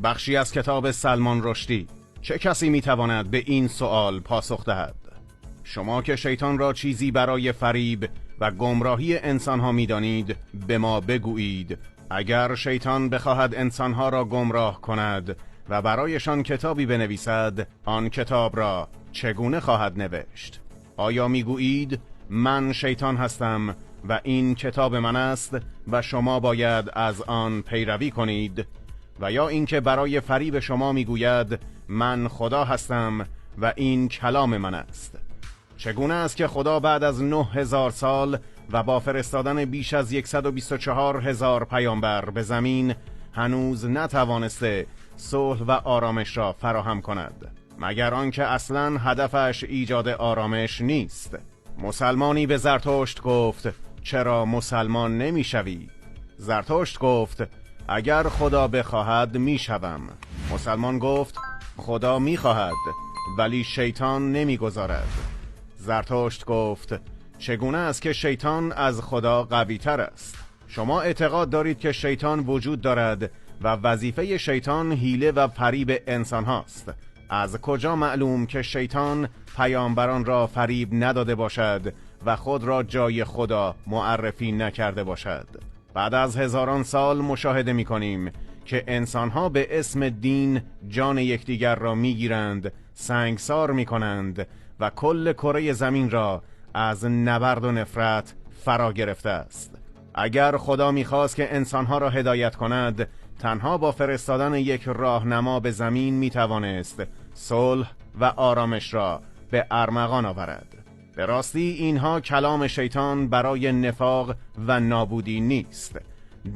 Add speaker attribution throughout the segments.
Speaker 1: بخشی از کتاب سلمان رشدی. چه کسی میتواند به این سوال پاسخ دهد؟ شما که شیطان را چیزی برای فریب و گمراهی انسانها میدانید، به ما بگویید اگر شیطان بخواهد انسانها را گمراه کند و برایشان کتابی بنویسد، آن کتاب را چگونه خواهد نوشت؟ آیا میگویید من شیطان هستم و این کتاب من است و شما باید از آن پیروی کنید؟ و یا اینکه برای فریب شما میگوید من خدا هستم و این کلام من است؟ چگونه است که خدا بعد از 9000 سال و با فرستادن بیش از 124,000 پیامبر به زمین هنوز نتوانسته صلح و آرامش را فراهم کند؟ مگر آنکه اصلاً هدفش ایجاد آرامش نیست؟ مسلمانی به زرتشت گفت چرا مسلمان نمیشوی؟ زرتشت گفت اگر خدا بخواهد میشوم. مسلمان گفت خدا میخواهد ولی شیطان نمیگذارد. زرتشت گفت چگونه است که شیطان از خدا قوی تر است؟ شما اعتقاد دارید که شیطان وجود دارد و وظیفه شیطان حیله و فریب انسان هاست. از کجا معلوم که شیطان پیامبران را فریب نداده باشد و خود را جای خدا معرفی نکرده باشد؟ بعد از هزاران سال مشاهده می کنیم که انسانها به اسم دین جان یکدیگر را می گیرند، سنگسار می کنند و کل کره زمین را از نبرد و نفرت فرا گرفته است. اگر خدا می خواست که انسانها را هدایت کند، تنها با فرستادن یک راهنما به زمین می توانست صلح و آرامش را به ارمغان آورد. به راستی اینها کلام شیطان برای نفاق و نابودی نیست.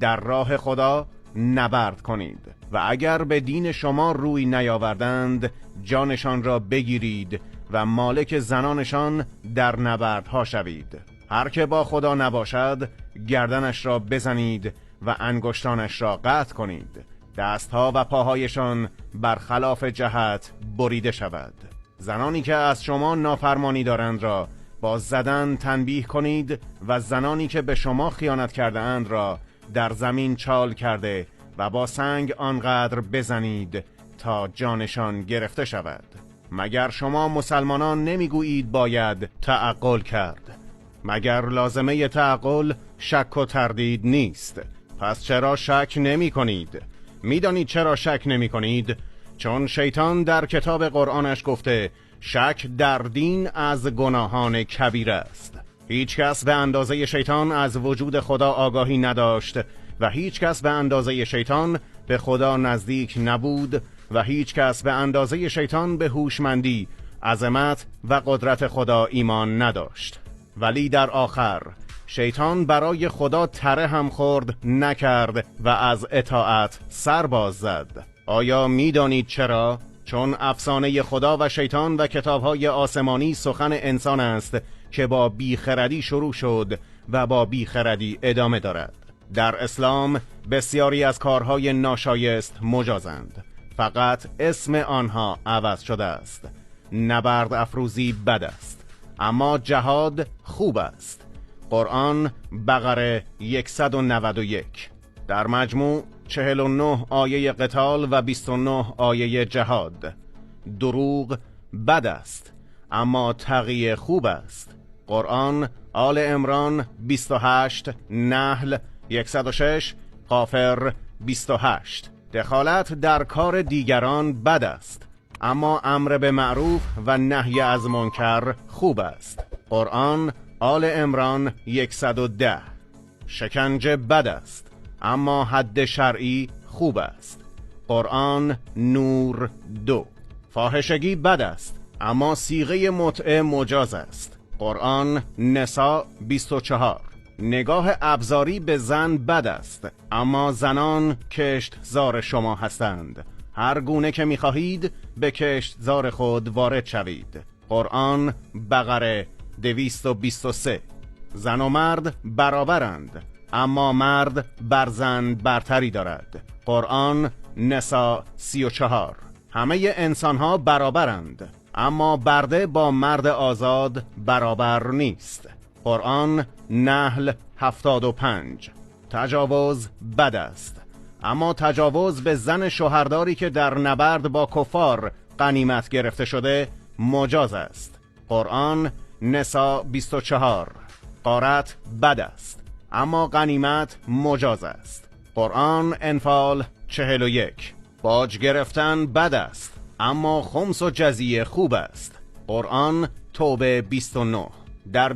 Speaker 1: در راه خدا نبرد کنید و اگر به دین شما روی نیاوردند، جانشان را بگیرید و مالک زنانشان در نبردها شوید. هر که با خدا نباشد، گردنش را بزنید و انگشتانش را قطع کنید. دستها و پاهایشان برخلاف جهت بریده شود. زنانی که از شما نافرمانی دارند را با زدن تنبیه کنید و زنانی که به شما خیانت کرده اند را در زمین چال کرده و با سنگ آنقدر بزنید تا جانشان گرفته شود. مگر شما مسلمانان نمیگویید باید تعقل کرد؟ مگر لازمه تعقل شک و تردید نیست؟ پس چرا شک نمی کنید؟ میدانید چرا شک نمی کنید؟ چون شیطان در کتاب قرآنش گفته شک در دین از گناهان کبیر است. هیچ کس به اندازه شیطان از وجود خدا آگاهی نداشت و هیچ کس به اندازه شیطان به خدا نزدیک نبود و هیچ کس به اندازه شیطان به هوشمندی، عظمت و قدرت خدا ایمان نداشت. ولی در آخر شیطان برای خدا تره هم خورد نکرد و از اطاعت سر باز زد. آیا میدانید چرا؟ چون افسانه خدا و شیطان و کتابهای آسمانی سخن انسان است که با بیخردی شروع شد و با بیخردی ادامه دارد. در اسلام بسیاری از کارهای ناشایست مجازند، فقط اسم آنها عوض شده است. نبرد افروزی بد است، اما جهاد خوب است. قرآن بقره 191. در مجموع 49 آیه قتال و 29 آیه جهاد. دروغ بد است، اما تقی خوب است. قرآن آل عمران 28، نحل 106، غافر 28. دخالت در کار دیگران بد است، اما امر به معروف و نهی از منکر خوب است. قرآن آل عمران 110. شکنجه بد است، اما حد شرعی خوب است. قرآن نور 2. فاحشگی بد است، اما صیغه متعه مجاز است. قرآن نساء 24. نگاه ابزاری به زن بد است، اما زنان کشت زار شما هستند. هر گونه که می‌خواهید به کشت زار خود وارد شوید. قرآن بقره 223. زن و مرد برابرند، اما مرد بر زن برتری دارد. قرآن نساء 34. همه انسانها برابرند، اما برده با مرد آزاد برابر نیست. قرآن نحل 75. تجاوز بد است، اما تجاوز به زن شوهرداری که در نبرد با کفار غنیمت گرفته شده مجاز است. قرآن نساء 24. غارت بد است اما غنیمت مجاز است. قرآن انفال 41. باج گرفتن بد است اما خمس و جزیه خوب است. قرآن توبه 29. در